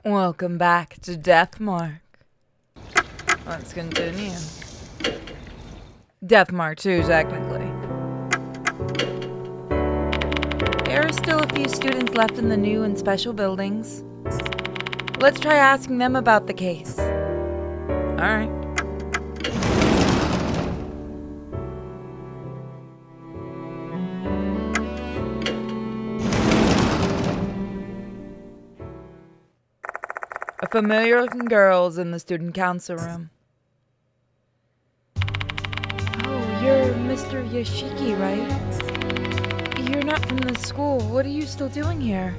Welcome back to Deathmark. Let's continue. Deathmark 2, technically. There are still a few students left in the new and special buildings. Let's try asking them about the case. Alright. A familiar looking girl is in the student council room. Oh, you're Mr. Yoshiki, right? You're not from the school. What are you still doing here?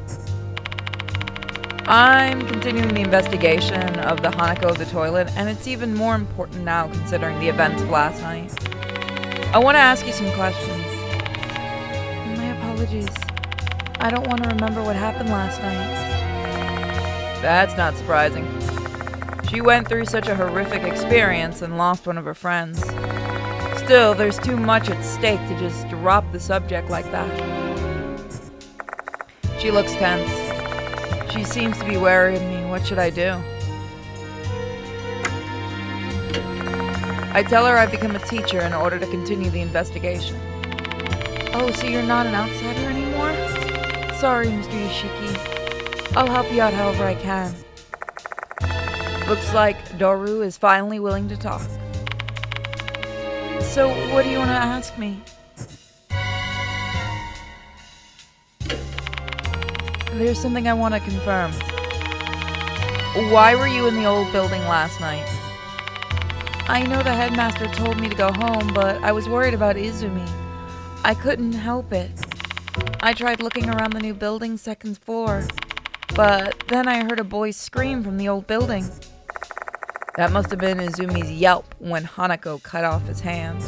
I'm continuing the investigation of the Hanako of the toilet, and it's even more important now considering the events of last night. I want to ask you some questions. My apologies. I don't want to remember what happened last night. That's not surprising. She went through such a horrific experience and lost one of her friends. Still, there's too much at stake to just drop the subject like that. She looks tense. She seems to be wary of me. What should I do? I tell her I've become a teacher in order to continue the investigation. Oh, so you're not an outsider anymore? Sorry, Mr. Yoshiki. I'll help you out however I can. Looks like Doru is finally willing to talk. So, what do you want to ask me? There's something I want to confirm. Why were you in the old building last night? I know the headmaster told me to go home, but I was worried about Izumi. I couldn't help it. I tried looking around the new building's second floor, but then I heard a boy scream from the old building. That must have been Izumi's yelp when Hanako cut off his hand.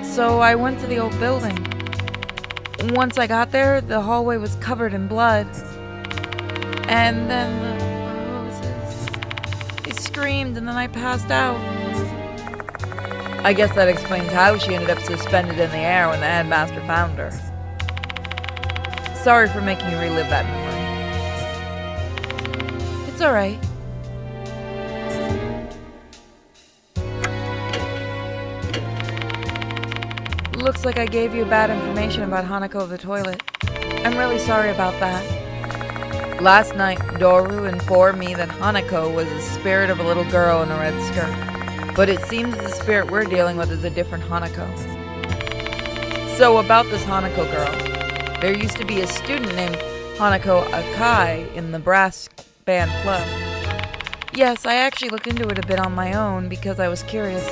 So I went to the old building. Once I got there, the hallway was covered in blood. And then the roses. They screamed and then I passed out. I guess that explains how she ended up suspended in the air when the headmaster found her. Sorry for making you relive that memory. It's alright. Looks like I gave you bad information about Hanako of the toilet. I'm really sorry about that. Last night, Doru informed me that Hanako was the spirit of a little girl in a red skirt. But it seems the spirit we're dealing with is a different Hanako. So about this Hanako girl. There used to be a student named Hanako Akai in the brass band club. Yes, I actually looked into it a bit on my own because I was curious.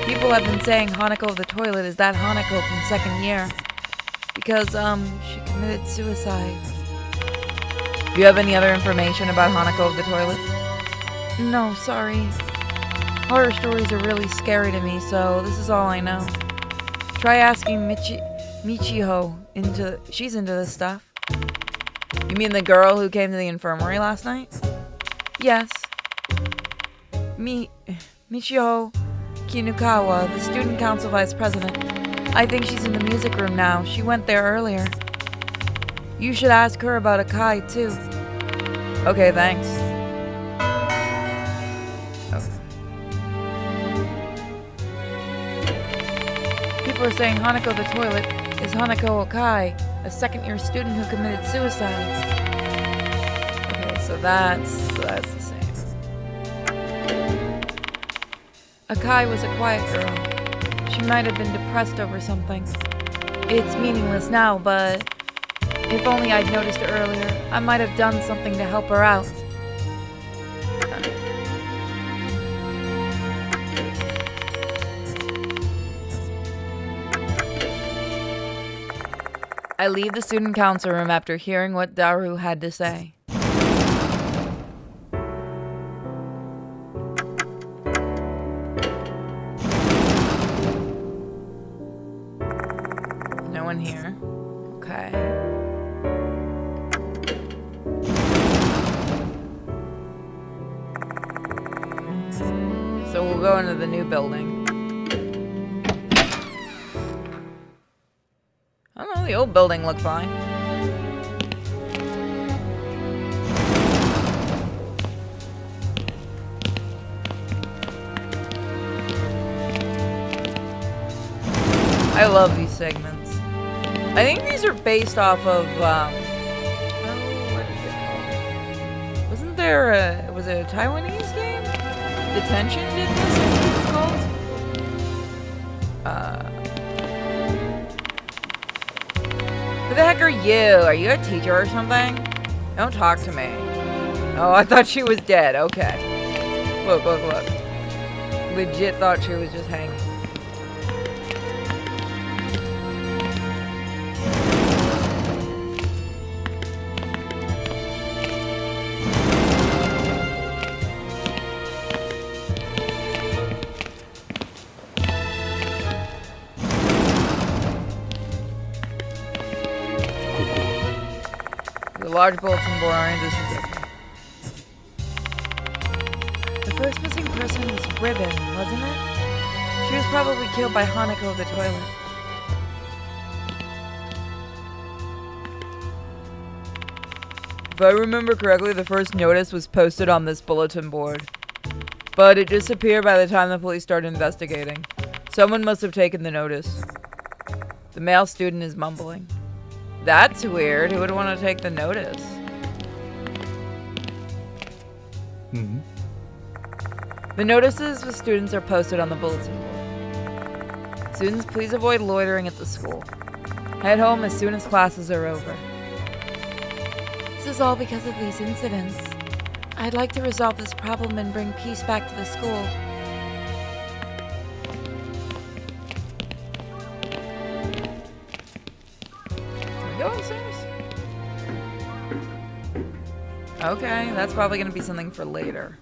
People have been saying Hanako of the toilet is that Hanako from second year. Because, she committed suicide. Do you have any other information about Hanako of the toilet? No, sorry. Horror stories are really scary to me, so this is all I know. Try asking Michiho she's into this stuff. You mean the girl who came to the infirmary last night? Yes. Michiho Kinukawa, the student council vice president. I think she's in the music room now. She went there earlier. You should ask her about Akai, too. Okay, thanks. People are saying Hanako the toilet is Hanako Akai, a second-year student who committed suicide. Okay, so that's the same. Akai was a quiet girl. She might have been depressed over something. It's meaningless now, but if only I'd noticed it earlier, I might have done something to help her out. I leave the student council room after hearing what Daru had to say. No one here. Okay. So we'll go into the new building. I don't know, the old building looked fine. love these segments. I think these are based off of, what is it called? Wasn't there was it a Taiwanese game? Detention did this, I think it's called? Who the heck are you? Are you a teacher or something? Don't talk to me. Oh, I thought she was dead. Okay. Look. Legit thought she was just hanging. The large bulletin board this is it. The first missing person was Ribbon, wasn't it? She was probably killed by Hanako of the toilet. If I remember correctly, the first notice was posted on this bulletin board. But it disappeared by the time the police started investigating. Someone must have taken the notice. The male student is mumbling. That's weird. Who would want to take the notice? Mm-hmm. The notices for students are posted on the bulletin board. Students, please avoid loitering at the school. Head home as soon as classes are over. This is all because of these incidents. I'd like to resolve this problem and bring peace back to the school. Okay, that's probably going to be something for later.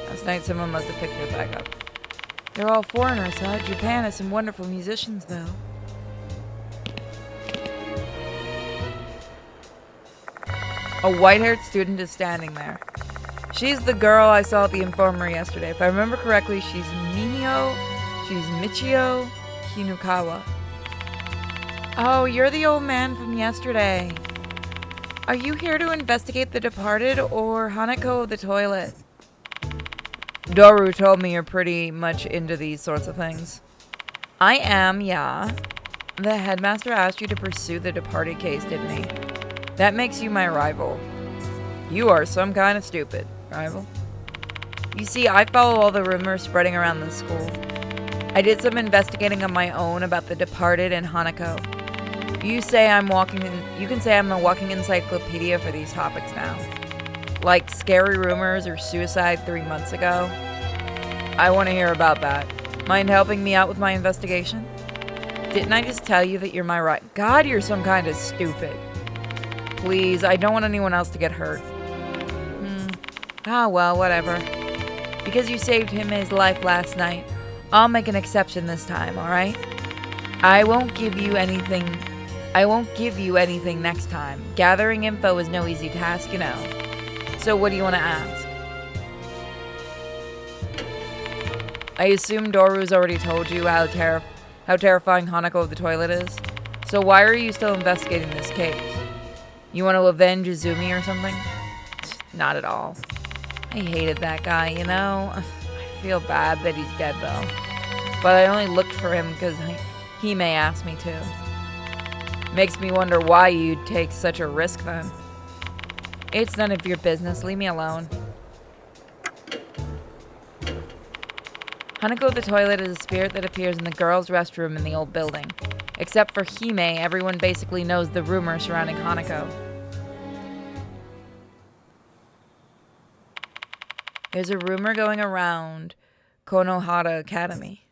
Last night someone must have picked it back up. They're all foreigners, huh? Japan has some wonderful musicians, though. A white-haired student is standing there. She's the girl I saw at the infirmary yesterday. If I remember correctly, she's Michio Hinukawa. Oh, you're the old man from yesterday. Are you here to investigate the departed or Hanako of the toilet? Doru told me you're pretty much into these sorts of things. I am, yeah. The headmaster asked you to pursue the departed case, didn't he? That makes you my rival. You are some kind of stupid, rival. You see, I follow all the rumors spreading around the school. I did some investigating on my own about the departed and Hanako. You can say I'm a walking encyclopedia for these topics now. Like scary rumors or suicide 3 months ago. I want to hear about that. Mind helping me out with my investigation? Didn't I just tell you that you're my God, you're some kind of stupid. Please, I don't want anyone else to get hurt. Ah, well, whatever. Because you saved him his life last night, I'll make an exception this time, alright? I won't give you anything next time. Gathering info is no easy task, you know. So what do you want to ask? I assume Doru's already told you how terrifying Hanako of the toilet is. So why are you still investigating this case? You want to avenge Izumi or something? Not at all. I hated that guy, you know? I feel bad that he's dead, though. But I only looked for him because he may ask me to. Makes me wonder why you'd take such a risk, then. It's none of your business. Leave me alone. Hanako of the toilet is a spirit that appears in the girls' restroom in the old building. Except for Hime, everyone basically knows the rumor surrounding Hanako. There's a rumor going around Konohara Academy.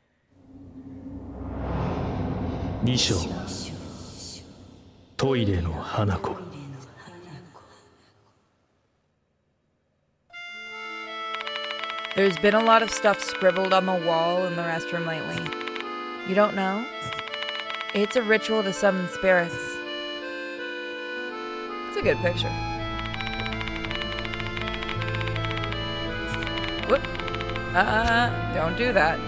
Nisho. Toire no Hanako. There's been a lot of stuff scribbled on the wall in the restroom lately. You don't know? It's a ritual to summon spirits. It's a good picture. Whoop. Don't do that.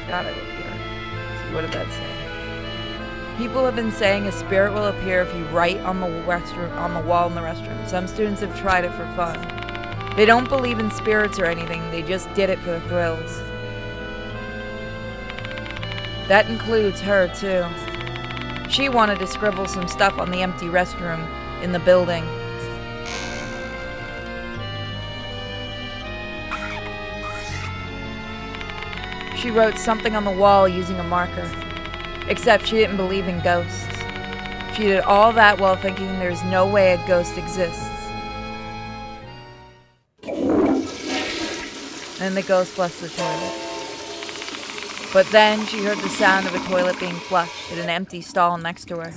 Got it here. What did that say? People have been saying a spirit will appear if you write on the wall in the restroom. Some students have tried it for fun. They don't believe in spirits or anything. They just did it for the thrills. That includes her, too. She wanted to scribble some stuff on the empty restroom in the building. She wrote something on the wall using a marker. Except she didn't believe in ghosts. She did all that while thinking there's no way a ghost exists. And the ghost flushed the toilet. But then she heard the sound of a toilet being flushed at an empty stall next to her.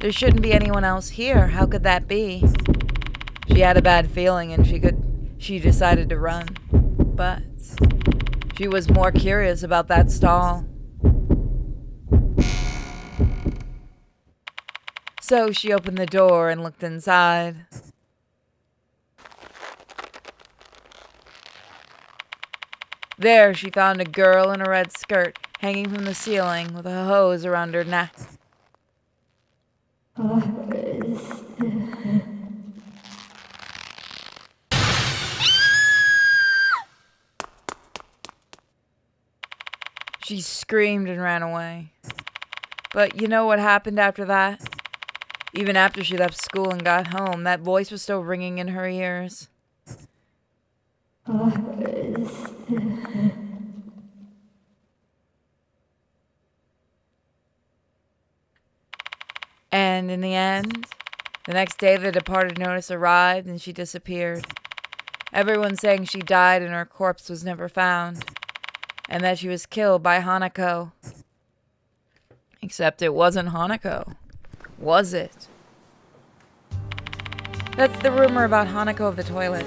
There shouldn't be anyone else here. How could that be? She had a bad feeling and she decided to run. But she was more curious about that stall. So she opened the door and looked inside. There she found a girl in a red skirt hanging from the ceiling with a hose around her neck. She screamed and ran away. But you know what happened after that? Even after she left school and got home, that voice was still ringing in her ears. And in the end, the next day the departed notice arrived and she disappeared. Everyone saying she died and her corpse was never found. And that she was killed by Hanako. Except it wasn't Hanako. Was it? That's the rumor about Hanako of the toilet.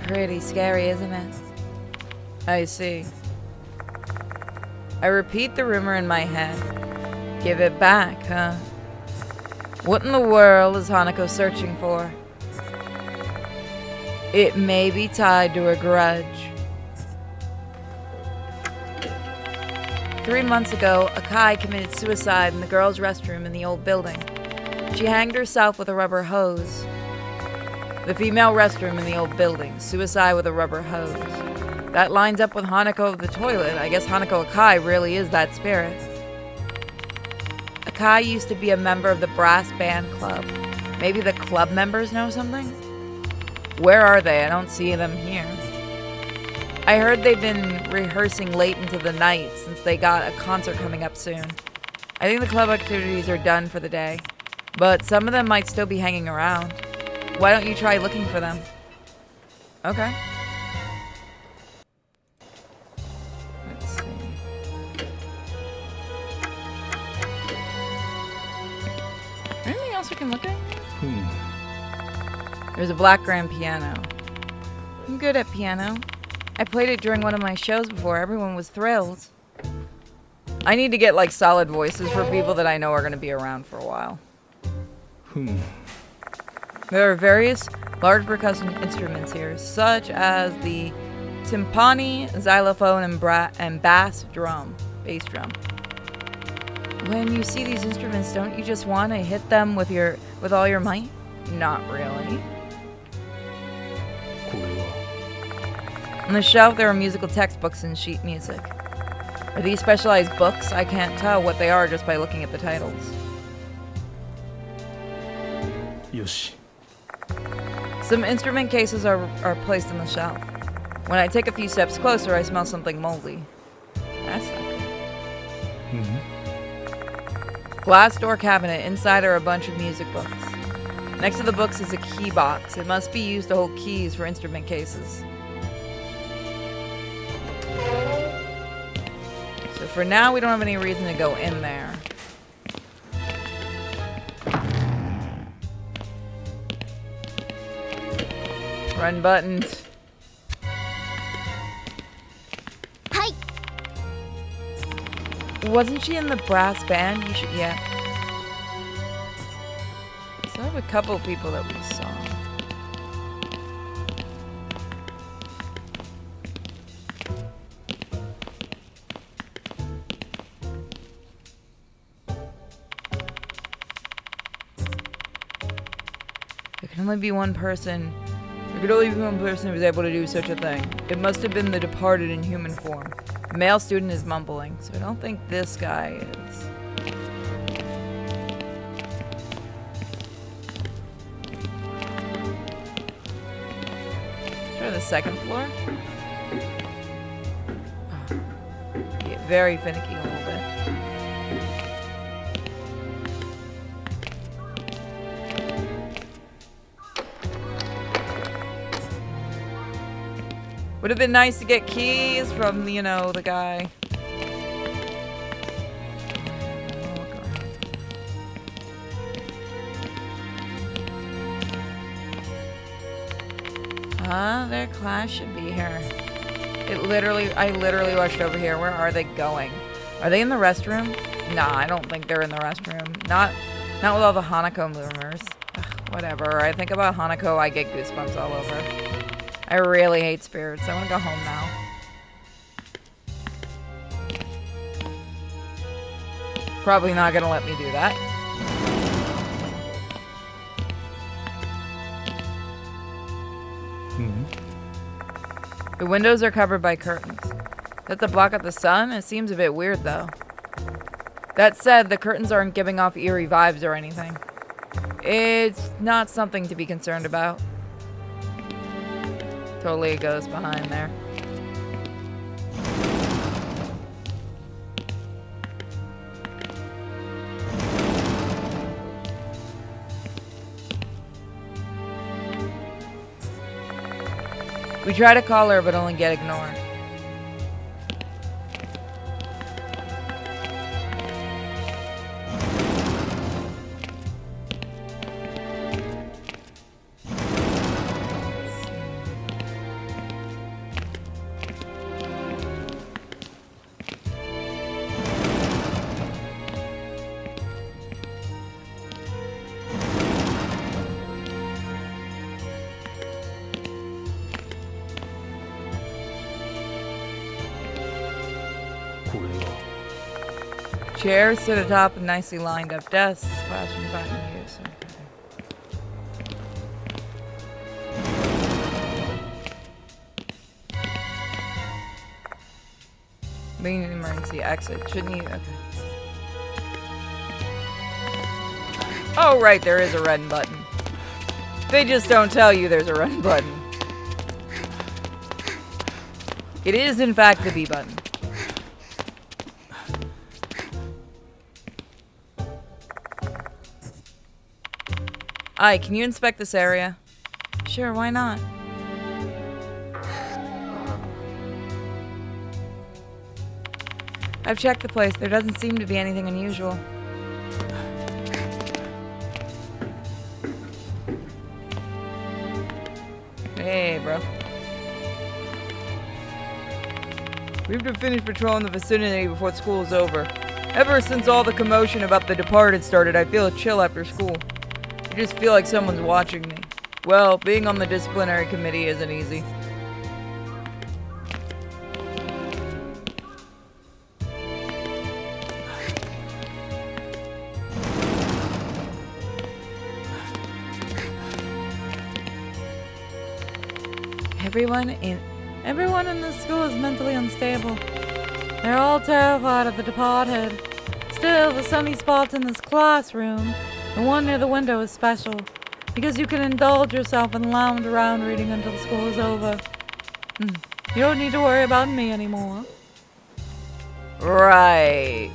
Pretty scary, isn't it? I see. I repeat the rumor in my head. Give it back, huh? What in the world is Hanako searching for? It may be tied to a grudge. 3 months ago, Akai committed suicide in the girls' restroom in the old building. She hanged herself with a rubber hose. The female restroom in the old building. Suicide with a rubber hose. That lines up with Hanako of the toilet. I guess Hanako Akai really is that spirit. Akai used to be a member of the brass band club. Maybe the club members know something? Where are they? I don't see them here. I heard they've been rehearsing late into the night since they got a concert coming up soon. I think the club activities are done for the day, but some of them might still be hanging around. Why don't you try looking for them? Okay. Let's see. Anything else we can look at? There's a black grand piano. I'm good at piano. I played it during one of my shows before. Everyone was thrilled. I need to get like solid voices for people that I know are going to be around for a while. There are various large percussion instruments here, such as the timpani, xylophone, and bass drum. When you see these instruments, don't you just want to hit them with all your might? Not really. On the shelf, there are musical textbooks and sheet music. Are these specialized books? I can't tell what they are just by looking at the titles. Yoshi. Some instrument cases are placed on the shelf. When I take a few steps closer, I smell something moldy. That's not good. Glass door cabinet. Inside are a bunch of music books. Next to the books is a key box. It must be used to hold keys for instrument cases. So for now, we don't have any reason to go in there. Run buttons. Hi. Wasn't she in the brass band? Yeah. So I have a couple of people that we saw. There can only be one person. There could only be one person who was able to do such a thing. It must have been the departed in human form. The male student is mumbling, so I don't think this guy is. Try the second floor. Yeah, very finicky a little bit. Would have been nice to get keys from, you know, the guy. Their class should be here. I literally rushed over here. Where are they going? Are they in the restroom? Nah, I don't think they're in the restroom. Not with all the Hanako rumors. Ugh, whatever. I think about Hanako, I get goosebumps all over. I really hate spirits. I want to go home now. Probably not gonna let me do that. The windows are covered by curtains. That's to block out the sun? It seems a bit weird though. That said, the curtains aren't giving off eerie vibes or anything. It's not something to be concerned about. Totally a ghost behind there. We try to call her, but only get ignored. Chairs sit atop of nicely lined up desks. Classrooms not in use. Being an emergency exit. Shouldn't you? Okay. Oh, right, there is a red button. They just don't tell you there's a red button. It is, in fact, the B button. Aye, can you inspect this area? Sure, why not? I've checked the place. There doesn't seem to be anything unusual. Hey, bro. We have to finish patrolling the vicinity before school is over. Ever since all the commotion about the departed started, I feel a chill after school. I just feel like someone's watching me. Well, being on the disciplinary committee isn't easy. Everyone in this school is mentally unstable. They're all terrified of the departed. Still, the sunny spots in this classroom, the one near the window, is special, because you can indulge yourself and lounge around reading until school is over. You don't need to worry about me anymore. Right.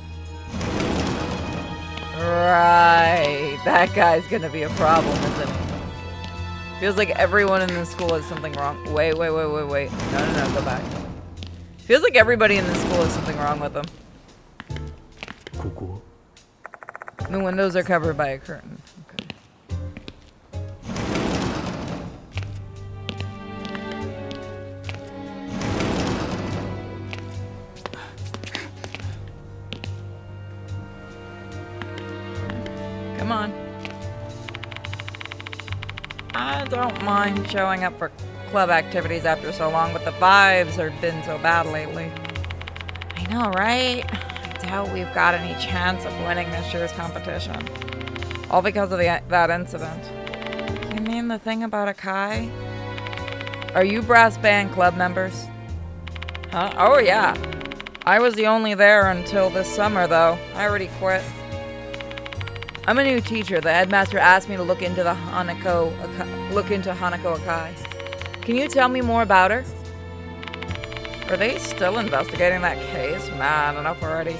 Right. That guy's gonna be a problem, isn't he? Feels like everyone in this school has something wrong. Wait. No, go back. Feels like everybody in this school has something wrong with them. The windows are covered by a curtain. Okay. Come on. I don't mind showing up for club activities after so long, but the vibes have been so bad lately. I know, right? I doubt we've got any chance of winning this year's competition. All because of that incident. You mean hearing the thing about Akai? Are you brass band club members? Huh? Oh yeah. I was the only there until this summer though. I already quit. I'm a new teacher. The headmaster asked me to look into Hanako Akai. Can you tell me more about her? Are they still investigating that case? Man, enough already.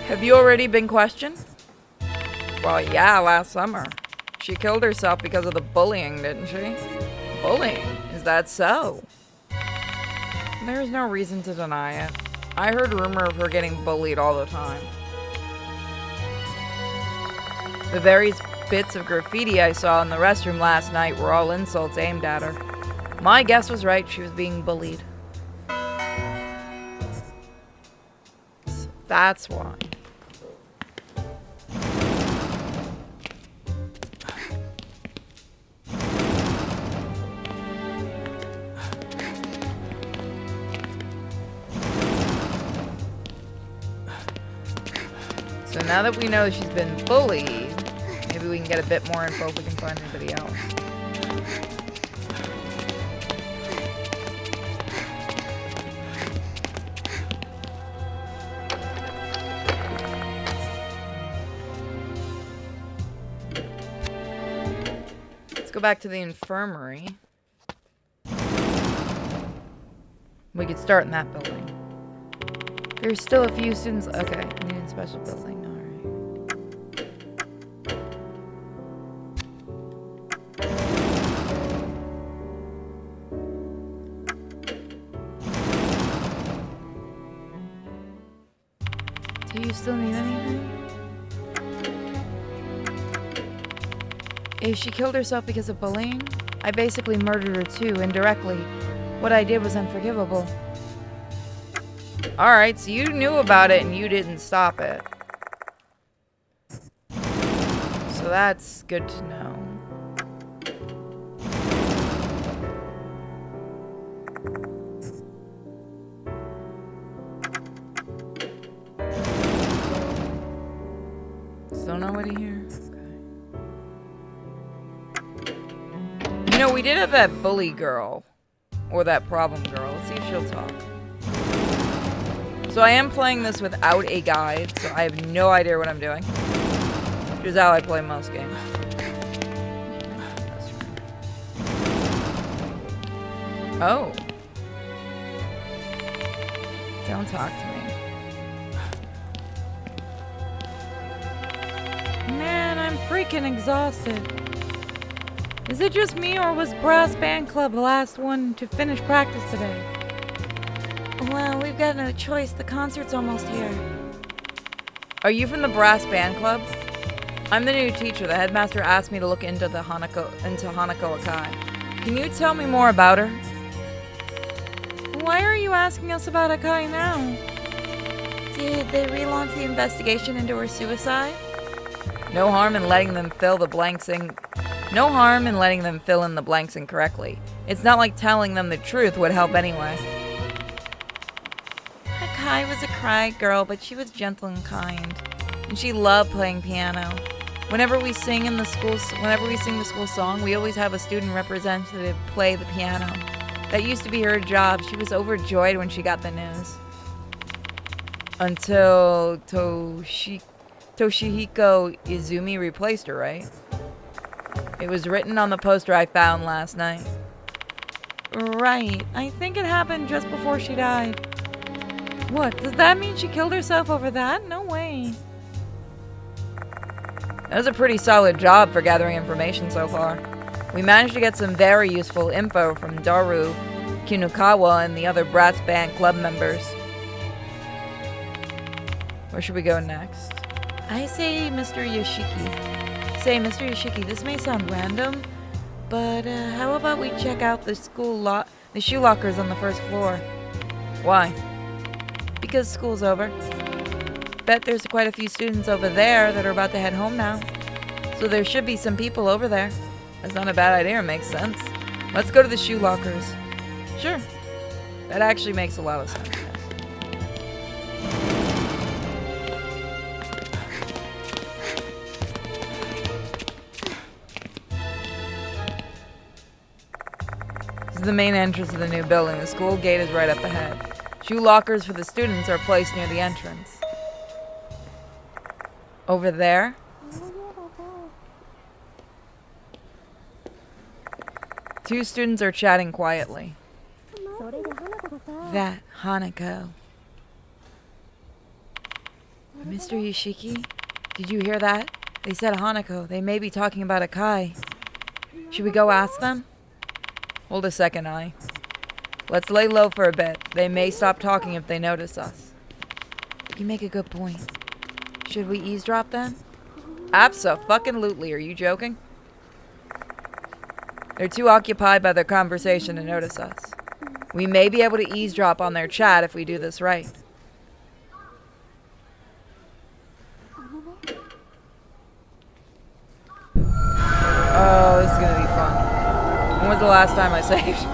Have you already been questioned? Well, yeah, last summer. She killed herself because of the bullying, didn't she? Bullying? Is that so? There's no reason to deny it. I heard rumor of her getting bullied all the time. The various bits of graffiti I saw in the restroom last night were all insults aimed at her. My guess was right, she was being bullied. So that's why. So now that we know she's been bullied, maybe we can get a bit more info if we can find anybody else. Let's go back to the infirmary. We could start in that building. There's still a few students. Okay, we need a special building. Do you still need anything? If she killed herself because of bullying, I basically murdered her too, indirectly. What I did was unforgivable. Alright, so you knew about it and you didn't stop it. So that's good to know. Still nobody here? Okay. You know, we did have that bully girl. Or that problem girl. Let's see if she'll talk. So I am playing this without a guide, so I have no idea what I'm doing. Which is how I play most games. Oh. Don't talk to me. Man, I'm freaking exhausted. Is it just me, or was Brass Band Club the last one to finish practice today? Well, we've got no choice. The concert's almost here. Are you from the Brass Band Club? I'm the new teacher. The headmaster asked me to look into Hanako Akai. Can you tell me more about her? Why are you asking us about Akai now? Did they relaunch the investigation into her suicide? No harm in letting them fill in the blanks incorrectly. It's not like telling them the truth would help anyway. Akai was a cry girl, but she was gentle and kind. And she loved playing piano. Whenever we sing the school song, we always have a student representative play the piano. That used to be her job. She was overjoyed when she got the news. Until Toshihiko Izumi replaced her, right? It was written on the poster I found last night. Right. I think it happened just before she died. What? Does that mean she killed herself over that? No way. That was a pretty solid job for gathering information so far. We managed to get some very useful info from Daru, Kinukawa, and the other Brass Band Club members. Where should we go next? I say Mr. Yoshiki. Mr. Yoshiki, this may sound random, but how about we check out the shoe lockers on the first floor? Why? Because school's over. Bet there's quite a few students over there that are about to head home now. So there should be some people over there. That's not a bad idea, it makes sense. Let's go to the shoe lockers. Sure. That actually makes a lot of sense. the main entrance of the new building. The school gate is right up ahead. Shoe lockers for the students are placed near the entrance. Over there? Two students are chatting quietly. That Hanako. Mr. Yoshiki, did you hear that? They said Hanako. They may be talking about Akai. Should we go ask them? Hold a second, Ai. Let's lay low for a bit. They may stop talking if they notice us. You make a good point. Should we eavesdrop then? Abso-fucking-lutely. Are you joking? They're too occupied by their conversation to notice us. We may be able to eavesdrop on their chat if we do this right. Oh, this is gonna be fun. When was the last time I saved?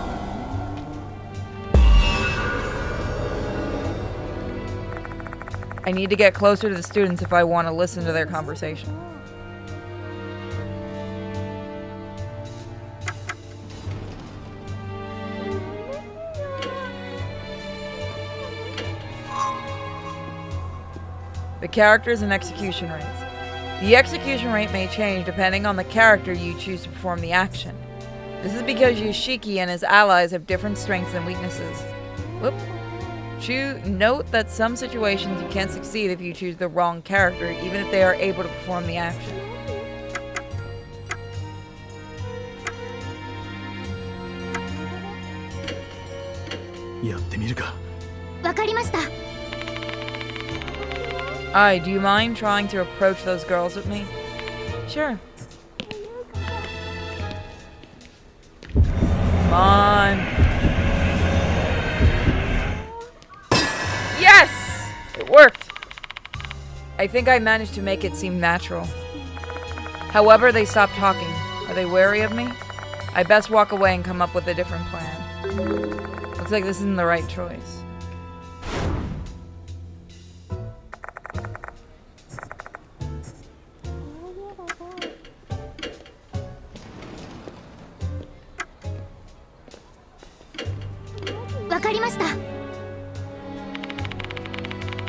I need to get closer to the students if I want to listen to their conversation. The characters and execution rates. The execution rate may change depending on the character you choose to perform the action. This is because Yoshiki and his allies have different strengths and weaknesses. Whoop. Note that some situations you can't succeed if you choose the wrong character, even if they are able to perform the action. Ai, do you mind trying to approach those girls with me? Sure. Come on. Yes! It worked. I think I managed to make it seem natural. However, they stopped talking. Are they wary of me? I best walk away and come up with a different plan. Looks like this isn't the right choice.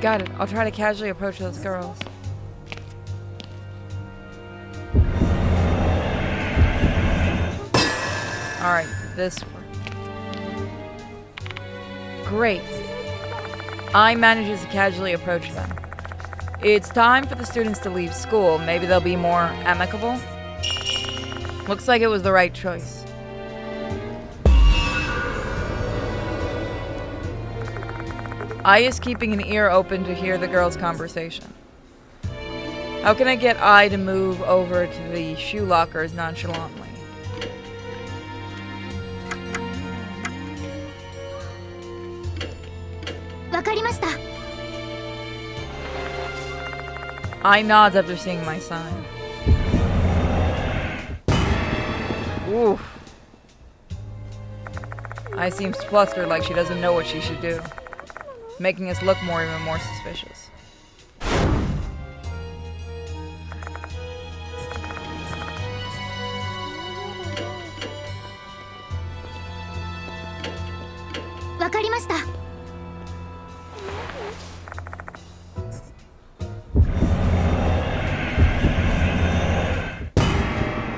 Got it. I'll try to casually approach those girls. Alright, this worked. Great. I manages to casually approach them. It's time for the students to leave school. Maybe they'll be more amicable. Looks like it was the right choice. Ai is keeping an ear open to hear the girls' conversation. How can I get Ai to move over to the shoe lockers nonchalantly? Ai nods after seeing my sign. Oof. Ai seems flustered like she doesn't know what she should do, making us look even more suspicious.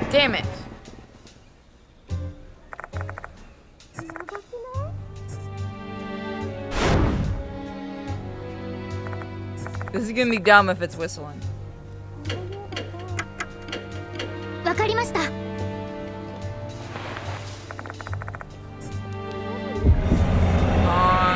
Damn it! This is gonna be dumb if it's whistling. Come on.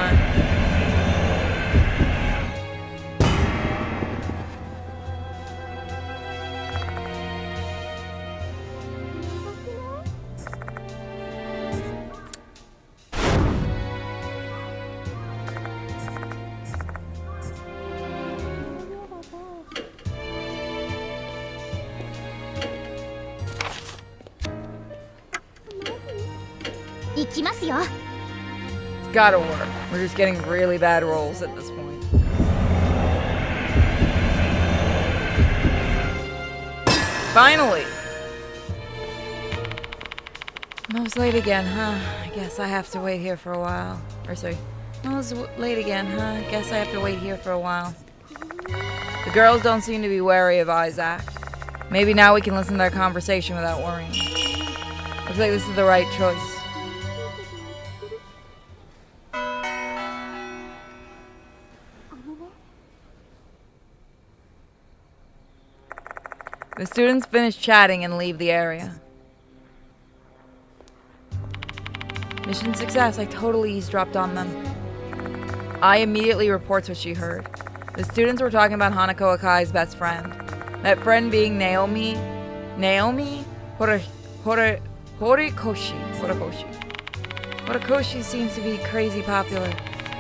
It's gotta work. We're just getting really bad rolls at this point. Finally! Well, it's late again, huh? I guess I have to wait here for a while. Or sorry. Well, it's late again, huh? Guess I have to wait here for a while. The girls don't seem to be wary of Isaac. Maybe now we can listen to their conversation without worrying. Looks like this is the right choice. The students finish chatting and leave the area. Mission success, I totally eavesdropped on them. Ai immediately reports what she heard. The students were talking about Hanako Akai's best friend. That friend being Naomi Horikoshi. Horikoshi seems to be crazy popular.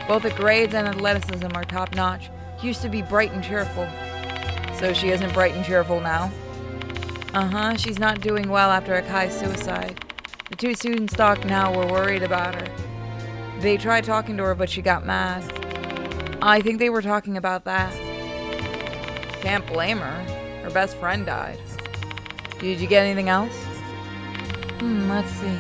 Both at grades and athleticism are top notch. Used to be bright and cheerful. So she isn't bright and cheerful now? Uh-huh, she's not doing well after Akai's suicide. The two students talked now were worried about her. They tried talking to her, but she got mad. I think they were talking about that. Can't blame her. Her best friend died. Did you get anything else? Let's see.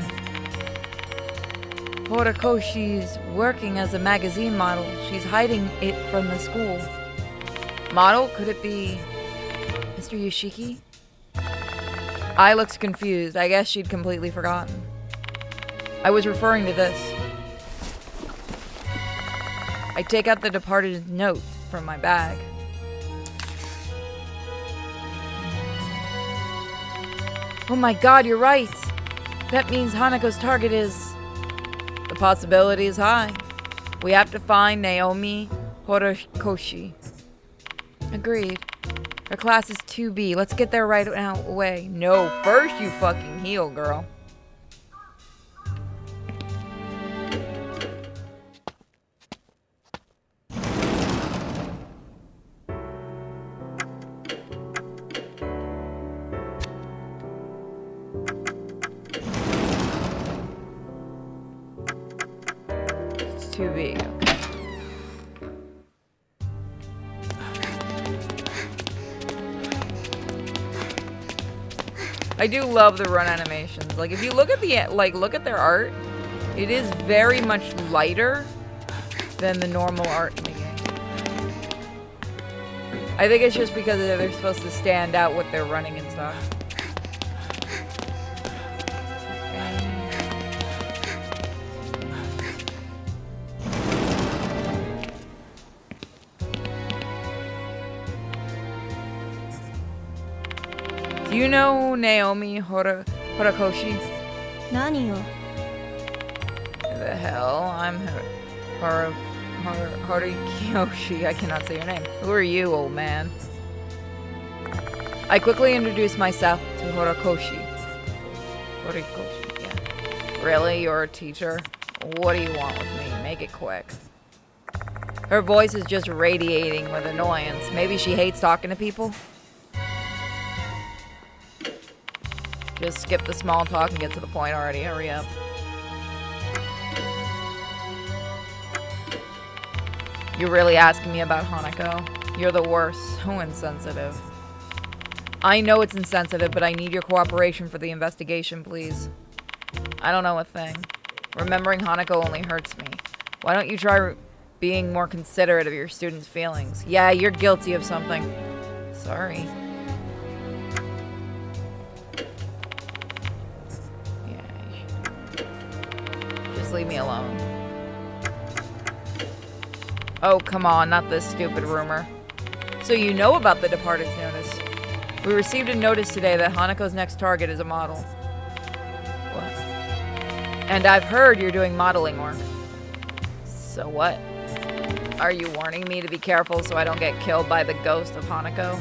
Horikoshi's working as a magazine model. She's hiding it from the school. Model? Could it be Mr. Yoshiki? I looks confused. I guess she'd completely forgotten. I was referring to this. I take out the departed note from my bag. Oh my god, you're right! That means Hanako's target is... The possibility is high. We have to find Naomi Horikoshi. Agreed. Her class is 2B. Let's get there right now away. No, first you fucking heal, girl. It's 2B, okay. I do love the run animations. Like, if you look at look at their art, it is very much lighter than the normal art in the game. I think it's just because they're supposed to stand out with their running and stuff. Do you know Naomi Horikoshi? Nani yo? The hell? I'm Horikoshi. I cannot say your name. Who are you, old man? I quickly introduced myself to Horikoshi. Horikoshi, yeah. Really? You're a teacher? What do you want with me? Make it quick. Her voice is just radiating with annoyance. Maybe she hates talking to people? Just skip the small talk and get to the point already. Hurry up. You're really asking me about Hanako? You're the worst. So insensitive. I know it's insensitive, but I need your cooperation for the investigation, please. I don't know a thing. Remembering Hanako only hurts me. Why don't you try being more considerate of your students' feelings? Yeah, you're guilty of something. Sorry. Leave me alone. Oh, come on, not this stupid rumor. So you know about the departed's notice. We received a notice today that Hanako's next target is a model. What? And I've heard you're doing modeling work. So what? Are you warning me to be careful so I don't get killed by the ghost of Hanako?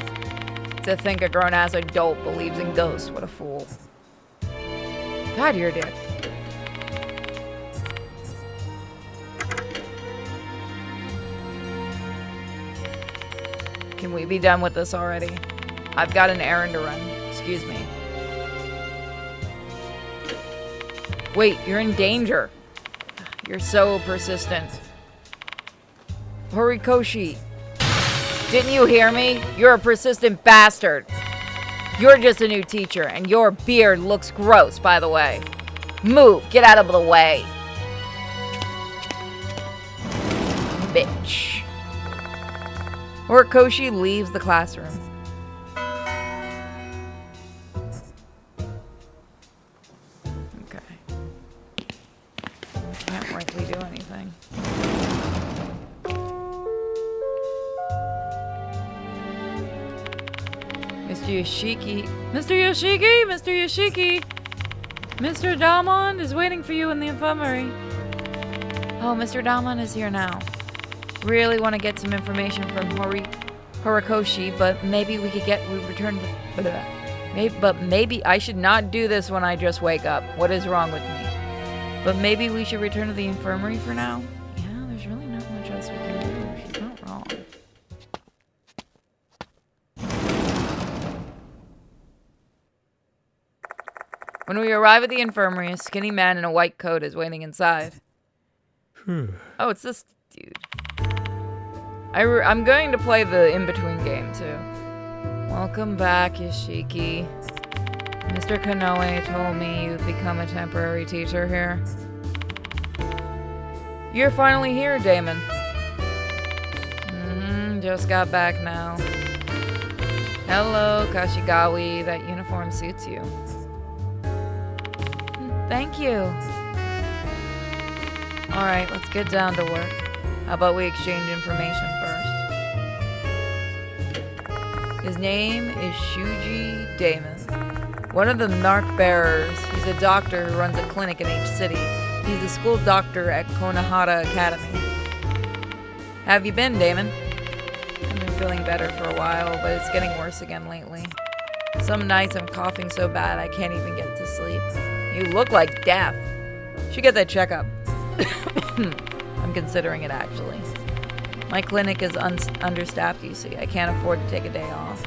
To think a grown-ass adult believes in ghosts. What a fool. God, you're a dick. Can we be done with this already? I've got an errand to run. Excuse me. Wait, you're in danger. You're so persistent. Horikoshi. Didn't you hear me? You're a persistent bastard. You're just a new teacher, and your beard looks gross, by the way. Move! Get out of the way! Bitch. Horikoshi leaves the classroom. Okay. Can't rightly do anything. Mr. Yoshiki. Mr. Yoshiki! Mr. Yoshiki! Mr. Damon is waiting for you in the infirmary. Oh, Mr. Damon is here now. Really want to get some information from Horikoshi, but maybe we could return to... But maybe I should not do this when I just wake up. What is wrong with me? But maybe we should return to the infirmary for now? Yeah, there's really not much else we can do. She's not wrong. When we arrive at the infirmary, a skinny man in a white coat is waiting inside. Oh, it's this dude. I'm going to play the in-between game, too. Welcome back, Yoshiki. Mr. Kanoe told me you've become a temporary teacher here. You're finally here, Damon. Just got back now. Hello, Kashigawi. That uniform suits you. Thank you. Alright, let's get down to work. How about we exchange information first? His name is Shuji Damon. One of the Narc bearers. He's a doctor who runs a clinic in each city. He's the school doctor at Konohara Academy. How have you been, Damon? I've been feeling better for a while, but it's getting worse again lately. Some nights I'm coughing so bad I can't even get to sleep. You look like death. Should get that checkup. I'm considering it, actually. My clinic is understaffed, you see. I can't afford to take a day off.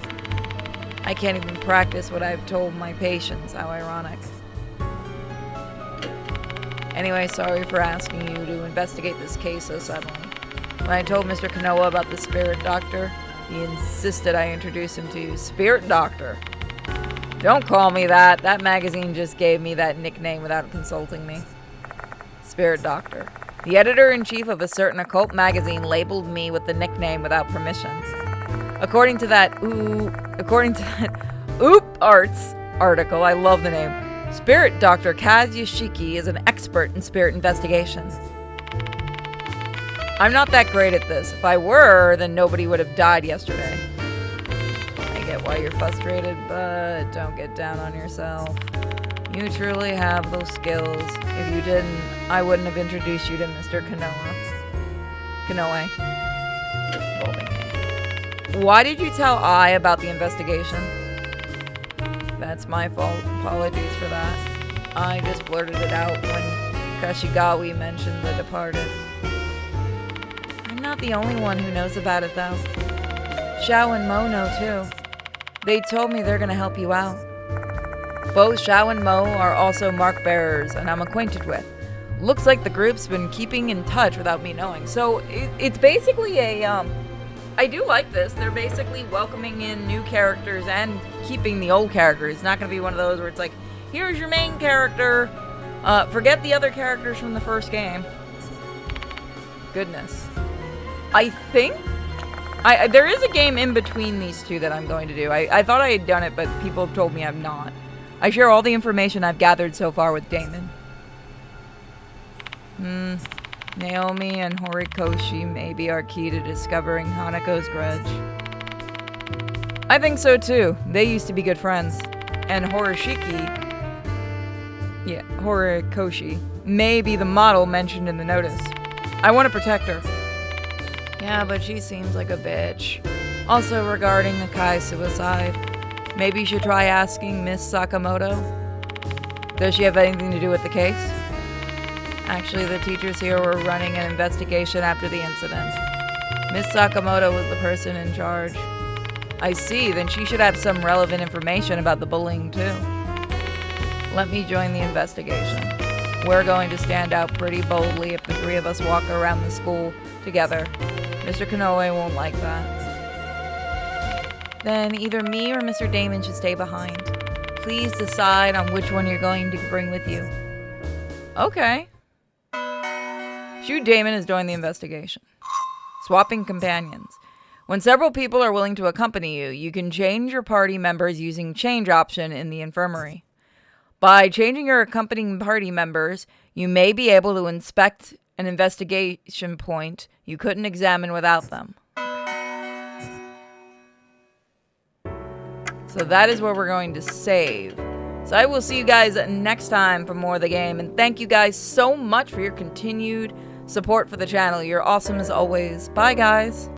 I can't even practice what I've told my patients. How ironic. Anyway, sorry for asking you to investigate this case so suddenly. When I told Mr. Kanoa about the spirit doctor, he insisted I introduce him to you. Spirit doctor? Don't call me that. That magazine just gave me that nickname without consulting me. Spirit doctor. The editor-in-chief of a certain occult magazine labeled me with the nickname without permission. According to that Oop Arts article, I love the name. Spirit Dr. Kaz Yoshiki is an expert in spirit investigation. I'm not that great at this. If I were, then nobody would have died yesterday. I get why you're frustrated, but don't get down on yourself. You truly have those skills. If you didn't, I wouldn't have introduced you to Mr. Kanoe. Why did you tell I about the investigation? That's my fault. Apologies for that. I just blurted it out when Kashigawi mentioned the departed. I'm not the only one who knows about it, though. Xiao and Mo know, too. They told me they're gonna help you out. Both Xiao and Mo are also mark bearers, and I'm acquainted with. Looks like the group's been keeping in touch without me knowing. So it's basically a, I do like this. They're basically welcoming in new characters and keeping the old characters. It's not going to be one of those where it's like, here's your main character. Forget the other characters from the first game. Goodness. I think there is a game in between these two that I'm going to do. I thought I had done it, but people have told me I'm not. I share all the information I've gathered so far with Damon. Naomi and Horikoshi may be our key to discovering Hanako's grudge. I think so too. They used to be good friends. And Horikoshi may be the model mentioned in the notice. I want to protect her. Yeah, but she seems like a bitch. Also regarding Akai's suicide, maybe you should try asking Miss Sakamoto. Does she have anything to do with the case? Actually, the teachers here were running an investigation after the incident. Miss Sakamoto was the person in charge. I see, then she should have some relevant information about the bullying too. Let me join the investigation. We're going to stand out pretty boldly if the three of us walk around the school together. Mr. Kanoe won't like that. Then either me or Mr. Damon should stay behind. Please decide on which one you're going to bring with you. Okay. Shu Damon has joined the investigation. Swapping companions. When several people are willing to accompany you, you can change your party members using change option in the infirmary. By changing your accompanying party members, you may be able to inspect an investigation point you couldn't examine without them. So that is where we're going to save. So I will see you guys next time for more of the game. And thank you guys so much for your continued support for the channel. You're awesome as always. Bye, guys.